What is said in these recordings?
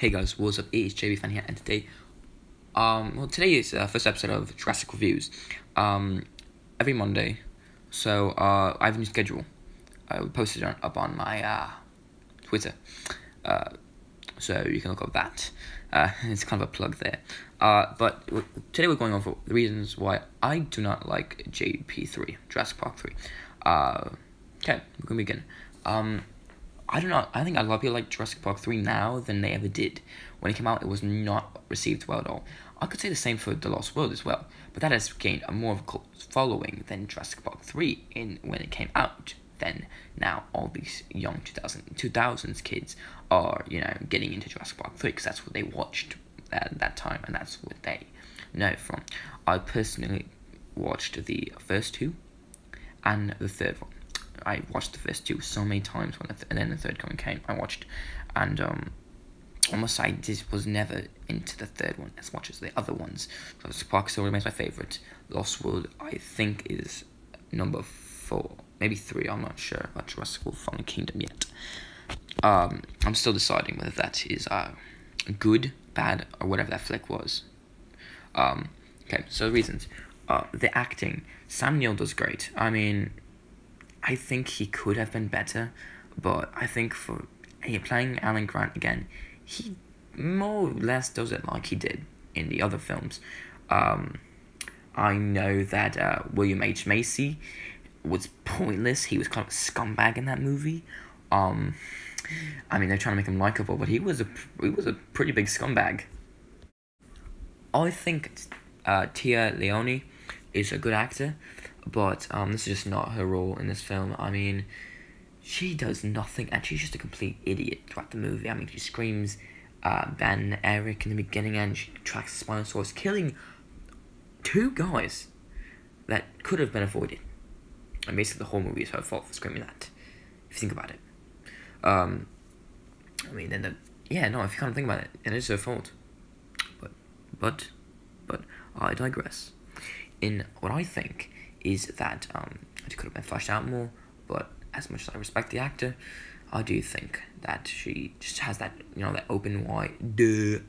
Hey guys, what's up? It's JB Fan here, and today, today is the first episode of Jurassic Reviews. Every Monday, so I have a new schedule. I posted it up on my Twitter, so you can look up that. It's kind of a plug there. But today we're going over the reasons why I do not like JP3, Jurassic Park 3. Okay, we're gonna begin. I don't know, I think a lot of people like Jurassic Park 3 now than they ever did. When it came out, it was not received well at all. I could say the same for The Lost World as well, but that has gained a more of a cult following than Jurassic Park 3 when it came out. Then now all these young 2000s kids are, getting into Jurassic Park 3 because that's what they watched at that time, and that's what they know from. I personally watched the first two and the third one. I watched the first two so many times and then the third one came. I watched, and I must say, this was never into the third one as much as the other ones. Jurassic Park still remains my favourite. Lost World, I think, is number 4, maybe 3. I'm not sure about Jurassic World Fallen Kingdom yet. I'm still deciding whether that is good, bad, or whatever that flick was. Okay, so the reasons. The acting. Sam Neill does great. I mean, I think he could have been better, but I think for playing Alan Grant again, he more or less does it like he did in the other films. I know that William H. Macy was pointless. He was kind of a scumbag in that movie. I mean, they're trying to make him likable, but he was a pretty big scumbag. I think Tia Leone is a good actor, but this is just not her role in this film. I mean, she does nothing, and she's just a complete idiot throughout the movie. I mean, she screams Ben Eric in the beginning, and she tracks the Spinosaurus, killing 2 guys that could have been avoided. And basically, the whole movie is her fault for screaming that, if you think about it. I mean, if you kind of think about it, it is her fault. But I digress. In what I think is that it could have been fleshed out more, but as much as I respect the actor, I do think that she just has that, that open wide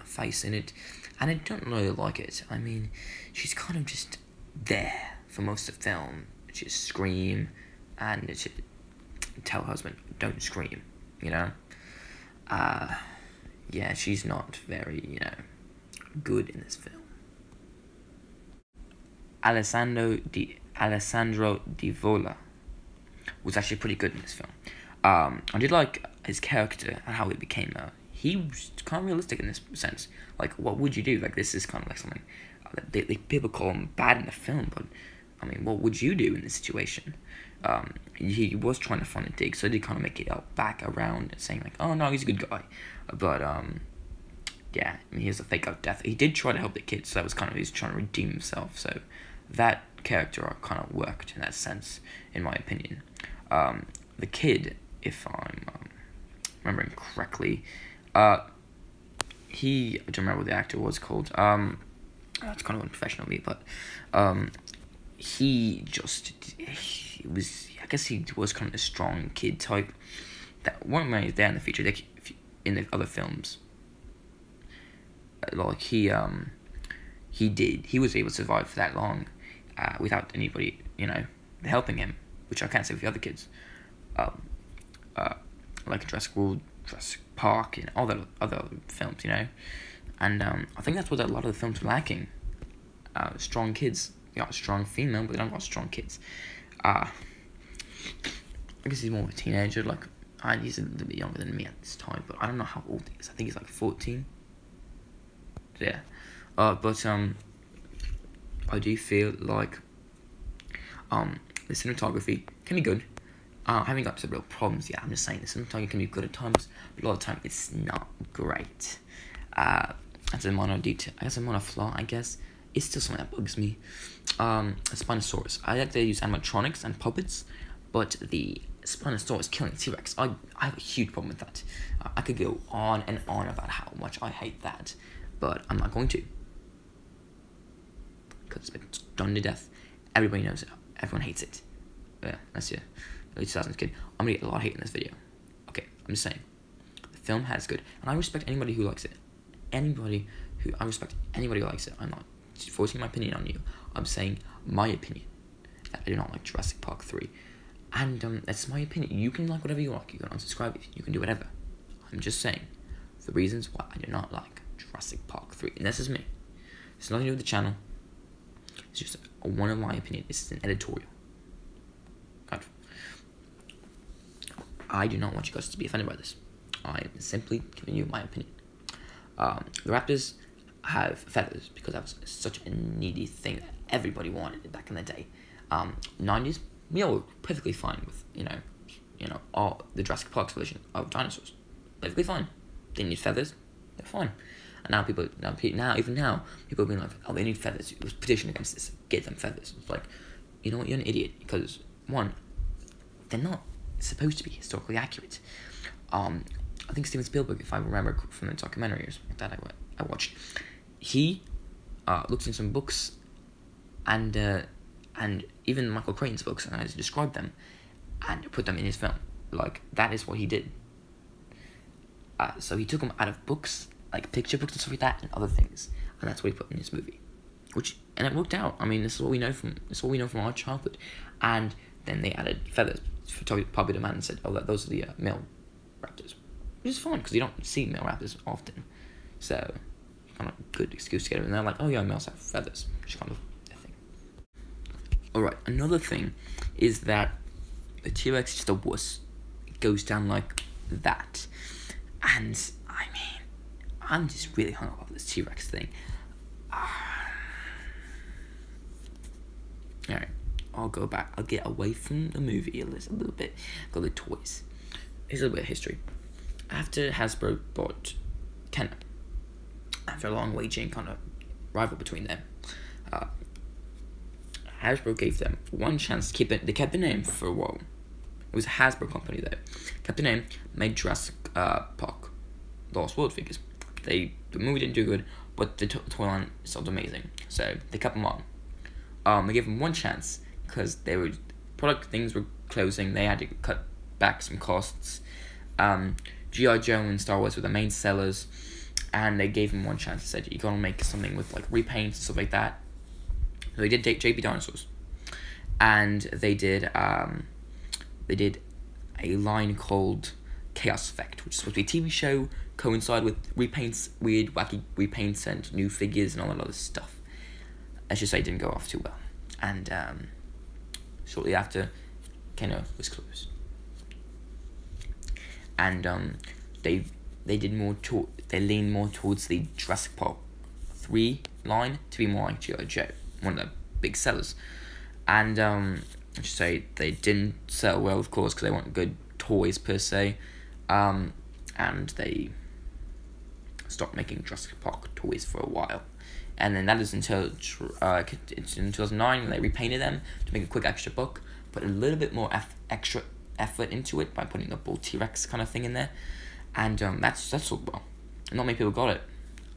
face in it, and I don't really like it. I mean, she's kind of just there for most of the film. She just scream, and she tell her husband, don't scream, yeah, she's not very, good in this film. Alessandro Nivola was actually pretty good in this film. I did like his character and how it became. He was kind of realistic in this sense. Like, what would you do? Like, this is kind of like something that people call him bad in the film, but I mean, what would you do in this situation? He was trying to find a dig, so he did kind of make it back around, saying like, oh no, he's a good guy, but yeah, I mean, he has a fake out death. He did try to help the kids, so that was kind of, he's trying to redeem himself. So that character kind of worked in that sense, in my opinion. The kid, if I'm remembering correctly, I don't remember what the actor was called. It's kind of unprofessional of me, but he was kind of a strong kid type that weren't really there in the future. Like, in the other films, like he was able to survive for that long without anybody helping him, which I can't say with the other kids, like Jurassic World, Jurassic Park, and all the other films, and I think that's what a lot of the films are lacking. Strong kids. You got a strong female, but they don't got strong kids. I guess he's more of a teenager. Like, he's a little bit younger than me at this time, but I don't know how old he is. I think he's like 14. Yeah, but I do feel like the cinematography can be good. I haven't got to the real problems yet. I'm just saying the cinematography can be good at times, but a lot of the time it's not great. That's a minor detail. I guess a minor flaw. I guess it's still something that bugs me. Spinosaurus. I like they use animatronics and puppets, but the Spinosaurus killing T-Rex, I have a huge problem with that. I could go on and on about how much I hate that, but I'm not going to, because it's been done to death. Everybody knows it. Everyone hates it. Yeah, that's your early 2000s kid. I'm gonna get a lot of hate in this video. Okay, I'm just saying. The film has good, and I respect anybody who likes it. I respect anybody who likes it. I'm not forcing my opinion on you. I'm saying my opinion that I do not like Jurassic Park 3. And that's my opinion. You can like whatever you like. You can unsubscribe. You can do whatever. I'm just saying the reasons why I do not like Jurassic Park 3. And this is me. It's nothing to do with the channel. It's just one of my opinion. This is an editorial. Kind of. I do not want you guys to be offended by this. I am simply giving you my opinion. The Raptors have feathers because that was such a needy thing that everybody wanted back in the day. 90s, we all were perfectly fine with, all the Jurassic Park version of dinosaurs. Perfectly fine. They need feathers, they're fine. And now people are being like, oh, they need feathers. It was petition against this. Get them feathers. It's like, you know what, you're an idiot. Because, one, they're not supposed to be historically accurate. I think Steven Spielberg, if I remember from the documentary or something like that I watched, he looked in some books and even Michael Crichton's books, and I described them and put them in his film. Like, that is what he did. So he took them out of books, like picture books and stuff like that, and other things, and that's what he put in his movie. And it worked out. I mean, this is what we know from our childhood. And then they added feathers for popular demand and said, oh, those are the male raptors, which is fine because you don't see male raptors often. So kind of good excuse to get them. And they're like, oh yeah, males have feathers, which is kind of a thing. Alright, another thing is that the T-Rex is just a wuss. It goes down like that. And, I mean, I'm just really hung up on this T-Rex thing. Alright, I'll go back. I'll get away from the movie a little bit. Go to the toys. Here's a little bit of history. After Hasbro bought Kenner, after a long waging kind of rival between them, Hasbro gave them one chance to keep it. They kept the name for a while. It was a Hasbro company though. Kept the name, made Jurassic Park, Lost World figures. The movie didn't do good, but the toy line sold amazing. So they kept them on. They gave them one chance because things were closing. They had to cut back some costs. G.I. Joe and Star Wars were the main sellers, and they gave them one chance. They said, you gotta make something with like repaints and stuff like that. So they did JB Dinosaurs, and they did a line called Chaos Effect, which is supposed to be a TV show, coincide with repaints, weird, wacky repaints, and new figures and all that other stuff. Let's just say it didn't go off too well, and shortly after, Kenner was closed. And they leaned more towards the Jurassic Park 3 line to be more like G.I. Joe, one of the big sellers. And I should say they didn't sell well, of course, because they weren't good toys per se. And they stopped making Jurassic Park toys for a while. And then that is until 2009 when they repainted them to make a quick extra buck, put a little bit more extra effort into it by putting a bull T-Rex kind of thing in there, and that's sold well. Not many people got it.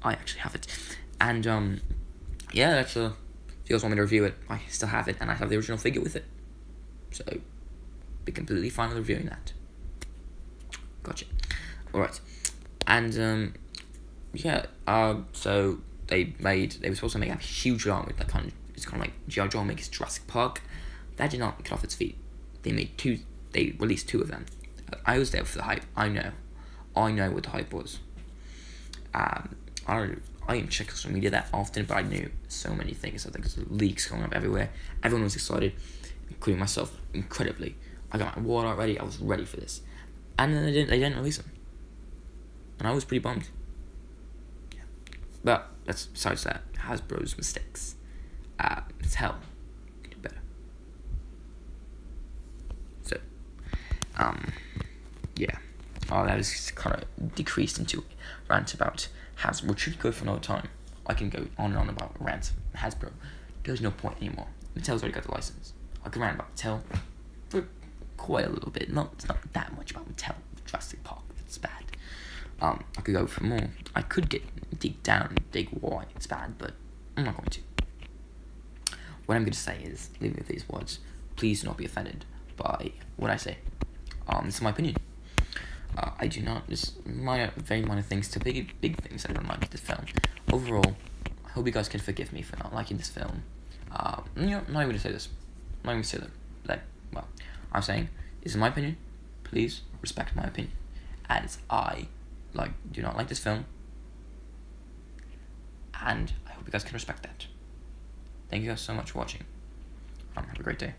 I actually have it, and yeah, that's if you guys want me to review it, I still have it, and I have the original figure with it, so be completely fine with reviewing that. Gotcha. All right, and yeah, so they were supposed to make a huge line with that kind of, it's kind of like G.I. Joe makes Jurassic Park. That did not get off its feet. They released 2 of them. I was there for the hype. I know what the hype was. I didn't check social media that often, but I knew so many things. I think there's leaks going up everywhere. Everyone was excited, including myself, incredibly. I got my wall art ready. I was ready for this, and then they didn't release them, and I was pretty bummed. Yeah. But that's besides that. Hasbro's mistakes. It's hell. You can do better. So. Yeah. That is kind of decreased into a rant about Hasbro, which should go for another time. I can go on and on about rant Hasbro. There's no point anymore. Mattel's already got the license. I can rant about Mattel for quite a little bit. It's not that much about Mattel. Jurassic Park, it's bad. I could go for more. I could dig down and dig why it's bad, but I'm not going to. What I'm going to say is, leaving with these words, please do not be offended by what I say. This is my opinion. I do not. Just very minor things to big things I don't like this film. Overall, I hope you guys can forgive me for not liking this film. Not even gonna say this. I'm not even gonna say that. Well, I'm saying, this is my opinion. Please respect my opinion, as I do not like this film, and I hope you guys can respect that. Thank you guys so much for watching. Have a great day.